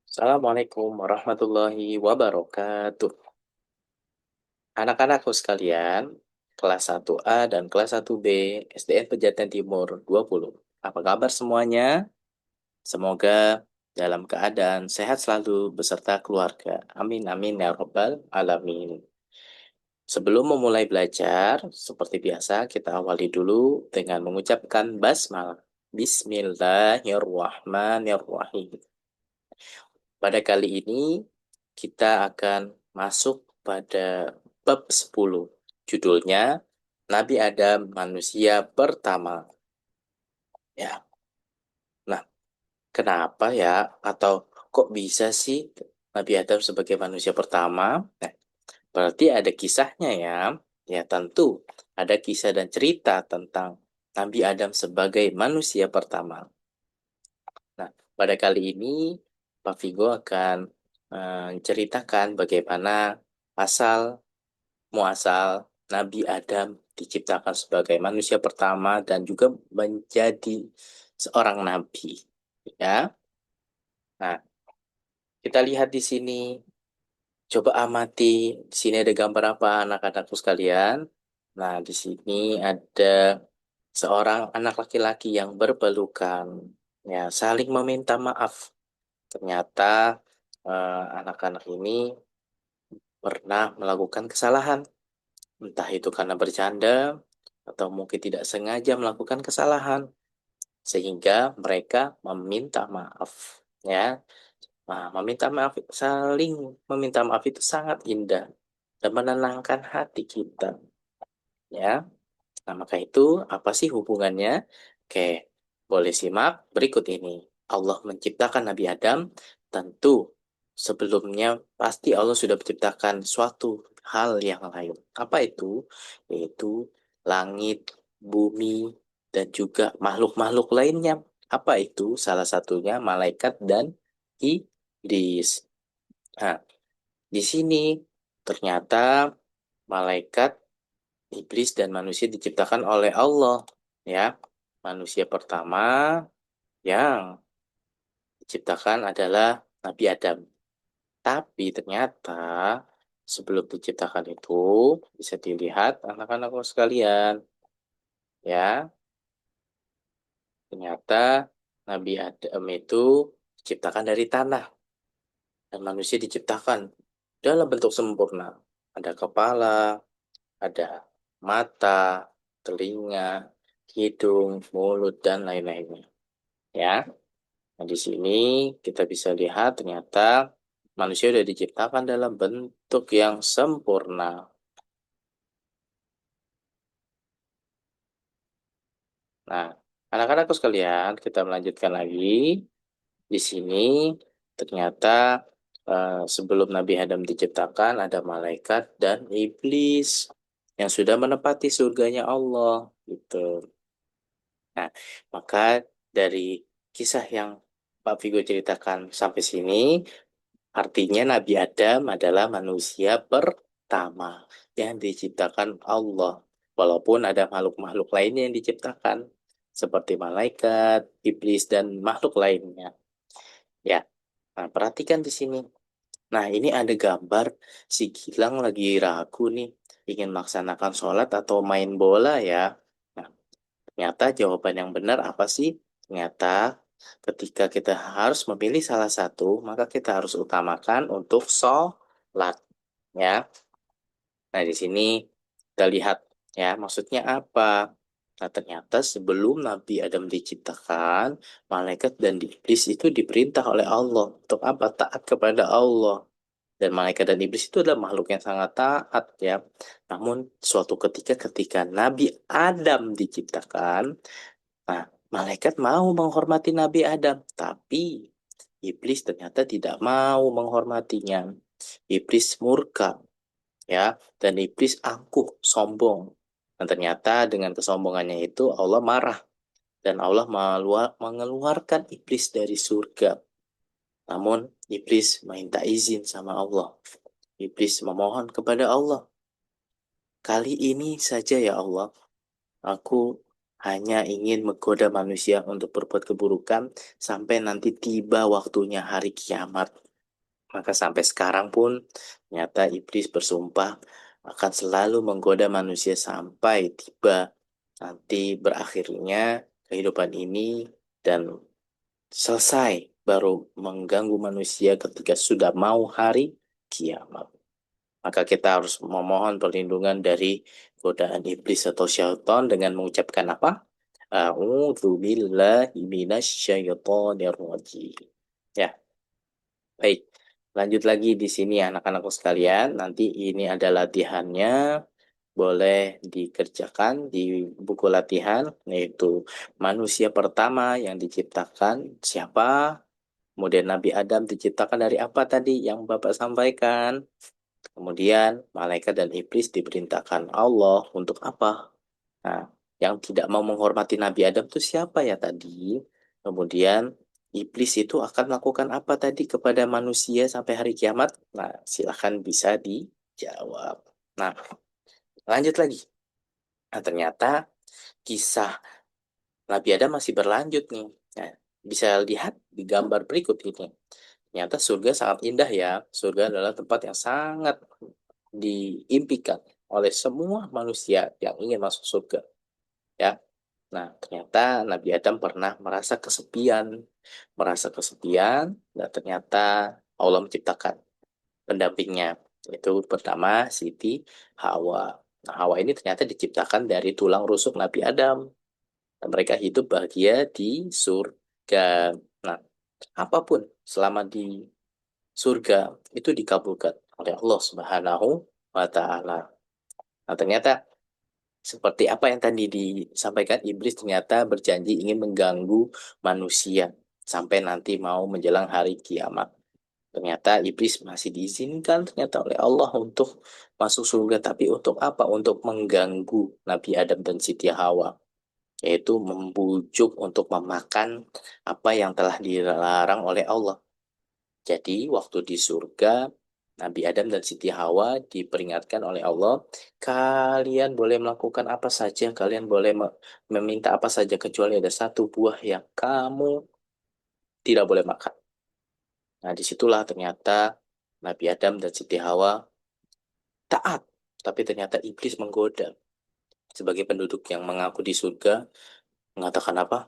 Assalamualaikum warahmatullahi wabarakatuh. Anak-anakku sekalian, kelas 1A dan kelas 1B SDN Pejaten Timur 20. Apa kabar semuanya? Semoga dalam keadaan sehat selalu beserta keluarga. Amin amin ya robbal alamin. Sebelum memulai belajar, seperti biasa kita awali dulu dengan mengucapkan basmalah. Bismillahirrahmanirrahim. Pada kali ini kita akan masuk pada bab 10. Judulnya Nabi Adam manusia pertama. Ya. Nah, kenapa ya atau kok bisa sih Nabi Adam sebagai manusia pertama? Nah, berarti ada kisahnya ya. Ya, tentu ada kisah dan cerita tentang Nabi Adam sebagai manusia pertama. Nah, pada kali ini Pak Vigo akan menceritakan bagaimana asal muasal Nabi Adam diciptakan sebagai manusia pertama dan juga menjadi seorang nabi. Ya. Nah, kita lihat di sini. Coba amati. Di sini ada gambar apa anak-anakku sekalian? Nah, di sini ada seorang anak laki-laki yang berpelukan. Ya, saling meminta maaf. Ternyata anak-anak ini pernah melakukan kesalahan. Entah itu karena bercanda atau mungkin tidak sengaja melakukan kesalahan. Sehingga mereka meminta maaf. Ya, nah, meminta maaf, saling meminta maaf itu sangat indah dan menenangkan hati kita. Ya, nah maka itu apa sih hubungannya? Oke, boleh simak berikut ini. Allah menciptakan Nabi Adam, tentu sebelumnya pasti Allah sudah menciptakan suatu hal yang lain. Apa itu? Yaitu langit, bumi, dan juga makhluk-makhluk lainnya. Apa itu? Salah satunya malaikat dan iblis. Nah, di sini ternyata malaikat, iblis, dan manusia diciptakan oleh Allah. Ya, manusia pertama yang diciptakan adalah Nabi Adam. Tapi ternyata sebelum diciptakan itu bisa dilihat anak-anakku sekalian, ya, ternyata Nabi Adam itu diciptakan dari tanah dan manusia diciptakan dalam bentuk sempurna. Ada kepala, ada mata, telinga, hidung, mulut, dan lain-lainnya. Ya, nah di sini kita bisa lihat ternyata manusia sudah diciptakan dalam bentuk yang sempurna. Nah, anak-anakku sekalian, kita melanjutkan lagi. Di sini ternyata sebelum Nabi Adam diciptakan ada malaikat dan iblis yang sudah menepati surganya Allah gitu. Nah, maka dari kisah yang Pak Vigo ceritakan sampai sini, artinya Nabi Adam adalah manusia pertama yang diciptakan Allah. Walaupun ada makhluk-makhluk lainnya yang diciptakan, seperti malaikat, iblis, dan makhluk lainnya. Ya, nah, perhatikan di sini. Nah, ini ada gambar si Gilang lagi ragu nih, ingin melaksanakan sholat atau main bola ya. Nah, ternyata jawaban yang benar apa sih? Ternyata ketika kita harus memilih salah satu, maka kita harus utamakan untuk sholat. Ya. Nah, di sini kita lihat ya, maksudnya apa? Nah, ternyata sebelum Nabi Adam diciptakan, malaikat dan iblis itu diperintah oleh Allah untuk apa? Taat kepada Allah. Dan malaikat dan iblis itu adalah makhluk yang sangat taat ya. Namun suatu ketika Nabi Adam diciptakan, nah, malaikat mau menghormati Nabi Adam, tapi iblis ternyata tidak mau menghormatinya. Iblis murka, ya, dan iblis angkuh, sombong. Dan ternyata dengan kesombongannya itu Allah marah dan Allah mengeluarkan iblis dari surga. Namun iblis minta izin sama Allah. Iblis memohon kepada Allah, kali ini saja ya Allah, aku hanya ingin menggoda manusia untuk berbuat keburukan sampai nanti tiba waktunya hari kiamat. Maka sampai sekarang pun nyata iblis bersumpah akan selalu menggoda manusia sampai tiba nanti berakhirnya kehidupan ini dan selesai baru mengganggu manusia ketika sudah mau hari kiamat. Maka kita harus memohon perlindungan dari godaan iblis atau syaitan dengan mengucapkan apa? A'udzu billahi minasyaitonir rajim. Ya, baik. Lanjut lagi di sini anak-anakku sekalian. Nanti ini ada latihannya. Boleh dikerjakan di buku latihan, yaitu manusia pertama yang diciptakan siapa? Kemudian Nabi Adam diciptakan dari apa tadi yang Bapak sampaikan? Kemudian malaikat dan iblis diperintahkan Allah untuk apa? Nah, yang tidak mau menghormati Nabi Adam itu siapa ya tadi? Kemudian iblis itu akan melakukan apa tadi kepada manusia sampai hari kiamat? Nah, silahkan bisa dijawab. Nah, lanjut lagi. Nah, ternyata kisah Nabi Adam masih berlanjut nih. Nah, bisa lihat di gambar berikut ini. Ternyata surga sangat indah ya. Surga adalah tempat yang sangat diimpikan oleh semua manusia yang ingin masuk surga. Ya, nah ternyata Nabi Adam pernah merasa kesepian, dan ternyata Allah menciptakan pendampingnya. Itu pertama Siti Hawa. Nah, Hawa ini ternyata diciptakan dari tulang rusuk Nabi Adam. Dan mereka hidup bahagia di surga. Nah, apapun selama di surga itu dikabulkan oleh Allah Subhanahu wa taala. Nah, ternyata seperti apa yang tadi disampaikan, iblis ternyata berjanji ingin mengganggu manusia sampai nanti mau menjelang hari kiamat. Ternyata iblis masih diizinkan ternyata oleh Allah untuk masuk surga, tapi untuk apa? Untuk mengganggu Nabi Adam dan Siti Hawa, yaitu membujuk untuk memakan apa yang telah dilarang oleh Allah. Jadi waktu di surga, Nabi Adam dan Siti Hawa diperingatkan oleh Allah, kalian boleh melakukan apa saja, kalian boleh meminta apa saja, kecuali ada satu buah yang kamu tidak boleh makan. Nah, disitulah ternyata Nabi Adam dan Siti Hawa taat, tapi ternyata iblis menggoda. Sebagai penduduk yang mengaku di surga, mengatakan apa?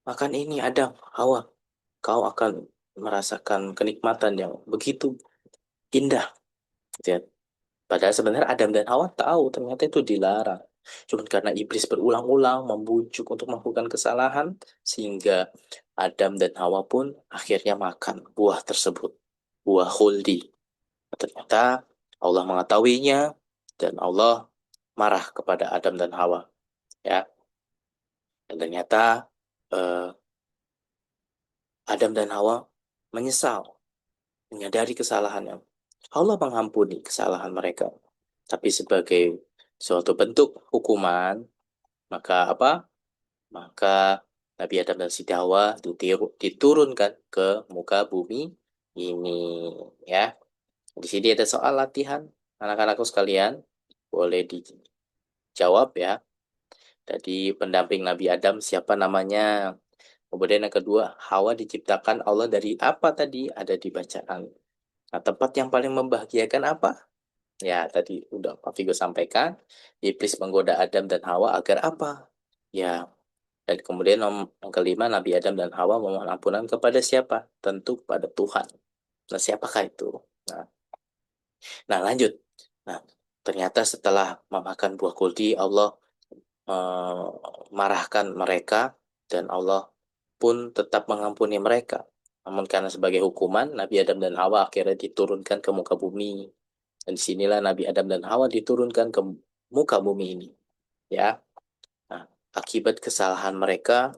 Makan ini Adam, Hawa, kau akan merasakan kenikmatan yang begitu indah. Gitu ya. Padahal sebenarnya Adam dan Hawa tahu ternyata itu dilarang. Cuma karena iblis berulang-ulang membujuk untuk melakukan kesalahan, sehingga Adam dan Hawa pun akhirnya makan buah tersebut. Buah khuldi. Ternyata Allah mengetahuinya dan Allah marah kepada Adam dan Hawa. Ya. Dan ternyata eh, Adam dan Hawa menyesal, menyadari kesalahannya. Allah mengampuni kesalahan mereka. Tapi sebagai suatu bentuk hukuman, maka apa? Maka Nabi Adam dan Siti Hawa diturunkan ke muka bumi ini, ya. Di sini ada soal latihan, anak-anakku sekalian, boleh dijawab ya. Tadi pendamping Nabi Adam siapa namanya? Kemudian yang kedua, Hawa diciptakan Allah dari apa tadi? Ada di bacaan. Nah, tempat yang paling membahagiakan apa? Ya, tadi udah Pak Vigo sampaikan, iblis menggoda Adam dan Hawa agar apa? Ya, dan kemudian yang kelima, Nabi Adam dan Hawa memohon ampunan kepada siapa? Tentu kepada Tuhan. Nah, siapakah itu? Nah, lanjut. Nah, ternyata setelah memakan buah kuldi, Allah eh, marahkan mereka dan Allah pun tetap mengampuni mereka. Namun karena sebagai hukuman, Nabi Adam dan Hawa akhirnya diturunkan ke muka bumi. Dan disinilah Nabi Adam dan Hawa diturunkan ke muka bumi ini. Ya, nah, akibat kesalahan mereka,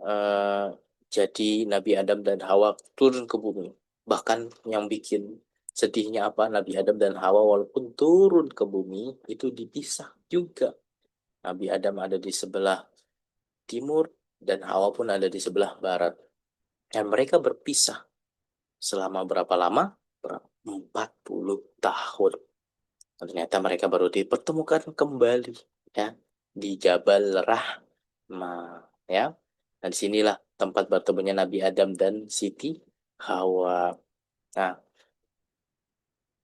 eh, jadi Nabi Adam dan Hawa turun ke bumi. Bahkan yang bikin sedihnya apa? Nabi Adam dan Hawa walaupun turun ke bumi, itu dipisah juga. Nabi Adam ada di sebelah timur dan Hawa pun ada di sebelah barat. Dan mereka berpisah selama berapa lama? 40 tahun. Dan ternyata mereka baru dipertemukan kembali ya di Jabal Nah, ya. Dan disinilah tempat bertemunya Nabi Adam dan Siti Hawa. Nah,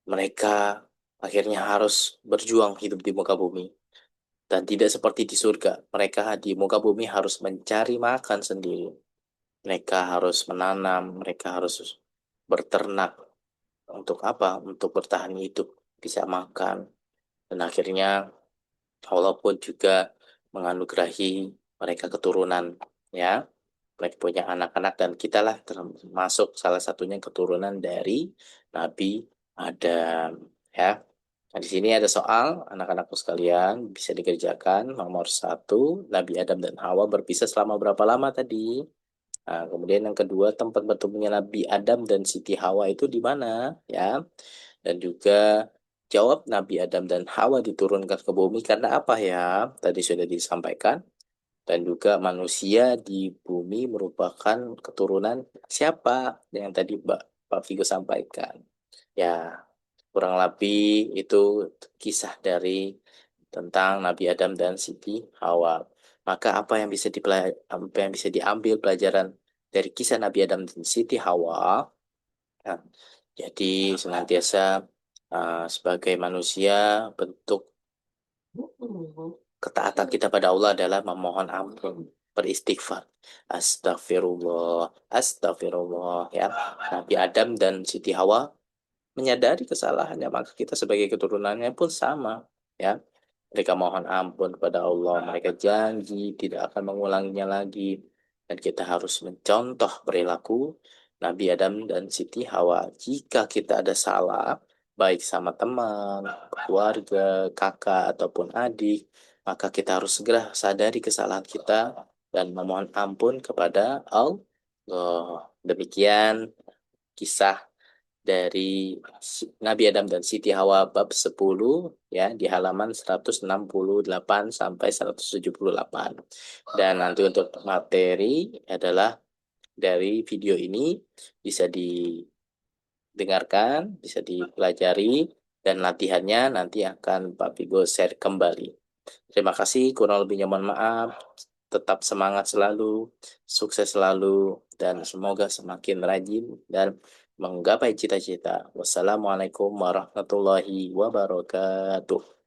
mereka akhirnya harus berjuang hidup di muka bumi. Dan tidak seperti di surga. Mereka di muka bumi harus mencari makan sendiri. Mereka harus menanam, mereka harus berternak. Untuk apa? Untuk bertahan hidup, bisa makan. Dan akhirnya Allah pun juga menganugerahi mereka keturunan, ya. Mereka punya anak-anak dan kitalah termasuk salah satunya keturunan dari Nabi Adam, ya. Nah, di sini ada soal anak-anakku sekalian bisa dikerjakan. Nomor satu, Nabi Adam dan Hawa berpisah selama berapa lama tadi? Nah, kemudian yang kedua, tempat bertemunya Nabi Adam dan Siti Hawa itu di mana? Ya, dan juga jawab Nabi Adam dan Hawa diturunkan ke bumi karena apa ya? Tadi sudah disampaikan. Dan juga manusia di bumi merupakan keturunan siapa? Yang tadi Pak Vigo sampaikan. Ya, kurang lebih itu kisah dari tentang Nabi Adam dan Siti Hawa. Maka apa yang bisa diambil pelajaran dari kisah Nabi Adam dan Siti Hawa? Nah, jadi senantiasa sebagai manusia bentuk ketaatan kita pada Allah adalah memohon ampun, beristighfar. Astagfirullah, astagfirullah ya. Nabi Adam dan Siti Hawa menyadari kesalahannya, maka kita sebagai keturunannya pun sama ya. Mereka mohon ampun kepada Allah, mereka janji tidak akan mengulanginya lagi. Dan kita harus mencontoh perilaku Nabi Adam dan Siti Hawa. Jika kita ada salah, baik sama teman, keluarga, kakak, ataupun adik, maka kita harus segera sadari kesalahan kita dan memohon ampun kepada Allah. Demikian kisah dari Nabi Adam dan Siti Hawa bab 10 ya di halaman 168 sampai 178. Dan nanti untuk materi adalah dari video ini bisa didengarkan, bisa dipelajari dan latihannya nanti akan Pak Vigo share kembali. Terima kasih, kurang lebihnya mohon maaf. Tetap semangat selalu, sukses selalu, dan semoga semakin rajin dan menggapai cita-cita. Wassalamualaikum warahmatullahi wabarakatuh.